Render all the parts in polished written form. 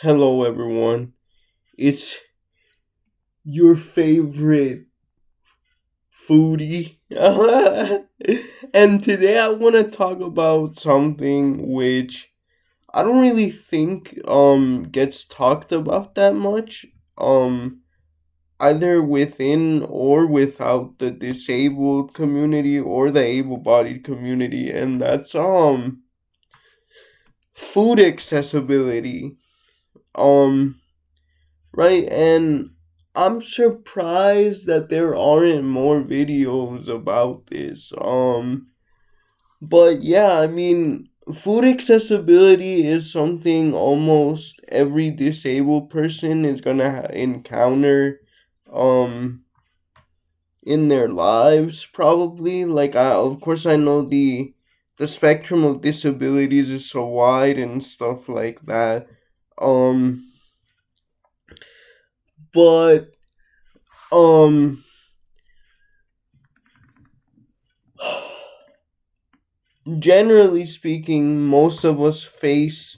Hello, everyone. It's your favorite foodie. And today I want to talk about something which I don't really think gets talked about that much either within or without the disabled community or the able-bodied community, and that's food accessibility. Um Right, and I'm surprised that there aren't more videos about this. But yeah, I mean, food accessibility is something almost every disabled person is gonna encounter, um, in their lives probably. Like, of course, I know the spectrum of disabilities is so wide and stuff like that. Um, but um. Generally speaking, most of us face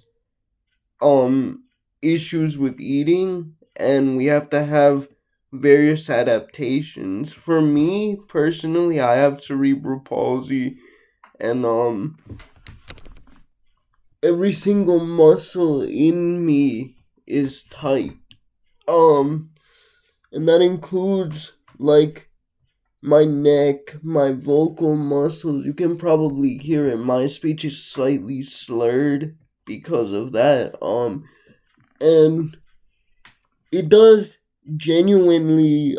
um issues with eating, and we have to have various adaptations. For me personally, I have cerebral palsy, and every single muscle in me is tight. Um and that includes like my neck, my vocal muscles. You can probably hear it. My speech is slightly slurred because of that. And it does genuinely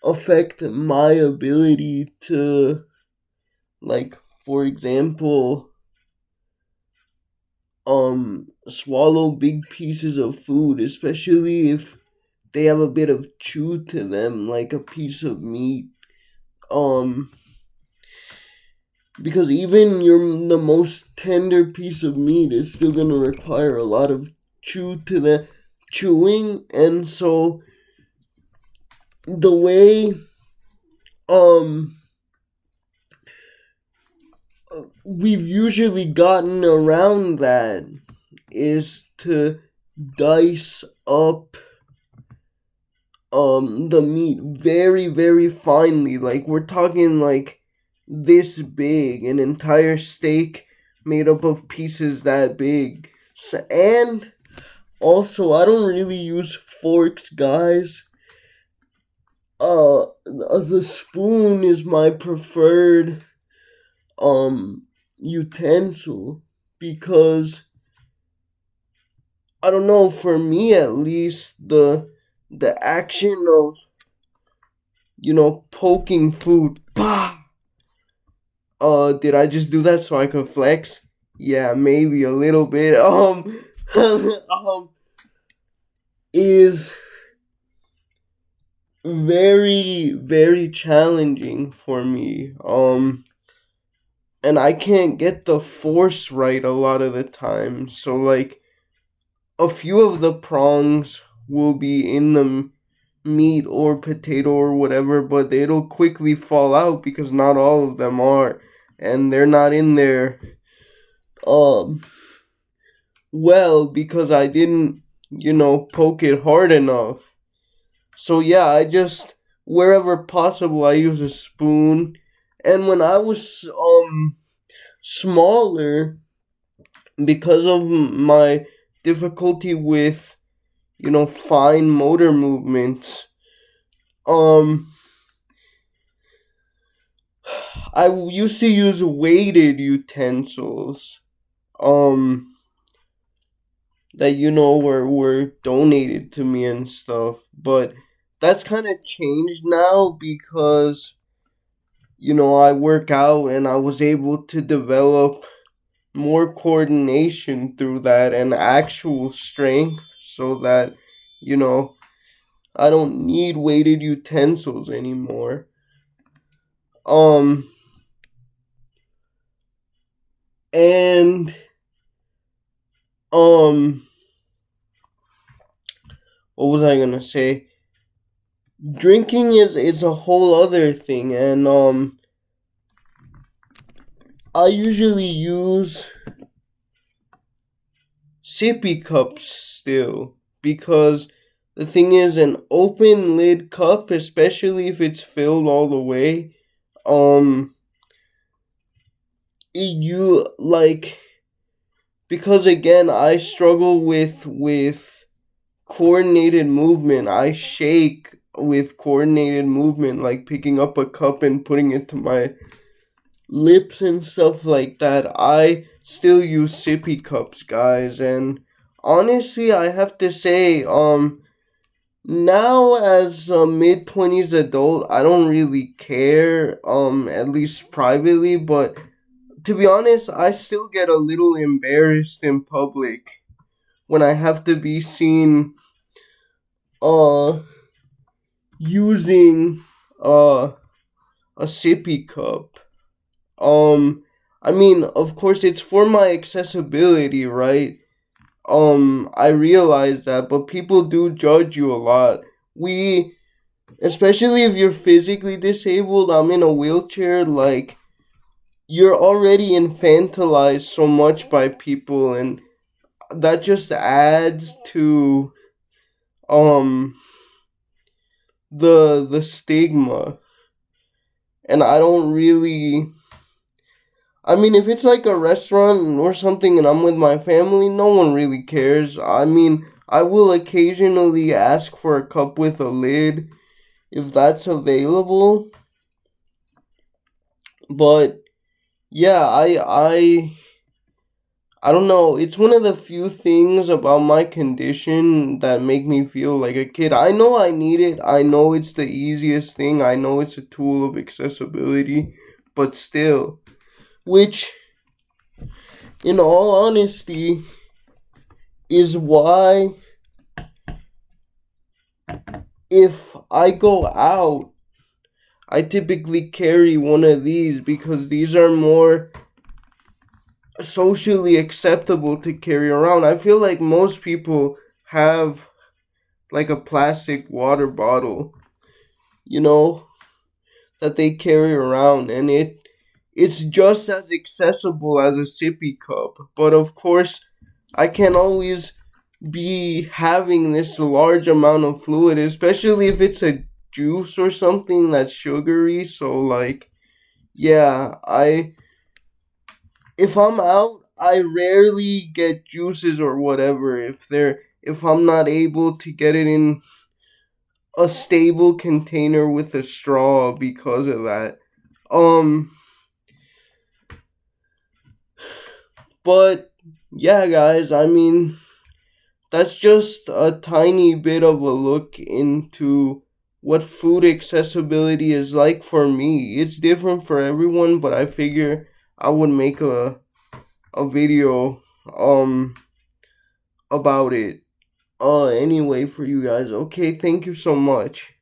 affect my ability to, like, for example, swallow big pieces of food, especially if they have a bit of chew to them, like a piece of meat. Um because even the most tender piece of meat is still going to require a lot of chewing, and so the way um we've usually gotten around that is to dice up the meat very very finely. Like, we're talking like this big, an entire steak made up of pieces that big. So, and also, I don't really use forks, guys. The spoon is my preferred utensil, because I don't know, for me at least, the action of, poking food. Bah! Did I just do that so I could flex? Yeah, maybe a little bit. Is very very challenging for me. And I can't get the force right a lot of the time. So, like, a few of the prongs will be in the meat or potato or whatever, but it'll quickly fall out because not all of them are, and they're not in there um well because I didn't, poke it hard enough. So yeah, I just, wherever possible, I use a spoon. And when I was smaller, because of my difficulty with, fine motor movements, um I used to use weighted utensils, um that, were donated to me and stuff. But that's kind of changed now because, I work out, and I was able to develop more coordination through that and actual strength, so that, you know, I don't need weighted utensils anymore. Um, and, um, what was I gonna say? Drinking is a whole other thing, and, I usually use sippy cups still, because the thing is, an open lid cup, especially if it's filled all the way, um you like, because again, I struggle with coordinated movement. I shake with coordinated movement, like picking up a cup and putting it to my lips and stuff like that. I still use sippy cups, guys, and honestly, I have to say, now as a mid 20s adult, I don't really care, at least privately, but to be honest, I still get a little embarrassed in public when I have to be seen uh using uh a sippy cup. Um I mean, of course it's for my accessibility, right? I realize that, but people do judge you a lot. We, especially if you're physically disabled, I'm in a wheelchair, like, you're already infantilized so much by people, and that just adds to um the stigma. And I don't really, I mean, if it's like a restaurant or something and I'm with my family, no one really cares. I mean, I will occasionally ask for a cup with a lid if that's available, but yeah, I don't know. It's one of the few things about my condition that make me feel like a kid. I know I need it. I know it's the easiest thing. I know it's a tool of accessibility, but still, which, in all honesty, is why if I go out, I typically carry one of these, because these are more socially acceptable to carry around. I feel like most people have like a plastic water bottle, you know, that they carry around, and it's just as accessible as a sippy cup. But of course, I can't always be having this large amount of fluid, especially if it's a juice or something that's sugary. So like, yeah, I if I'm out, I rarely get juices or whatever if I'm not able to get it in a stable container with a straw because of that. Um, but yeah, guys, I mean, that's just a tiny bit of a look into what food accessibility is like for me. It's different for everyone, but I figure I would make a video about it anyway for you guys. Okay, thank you so much.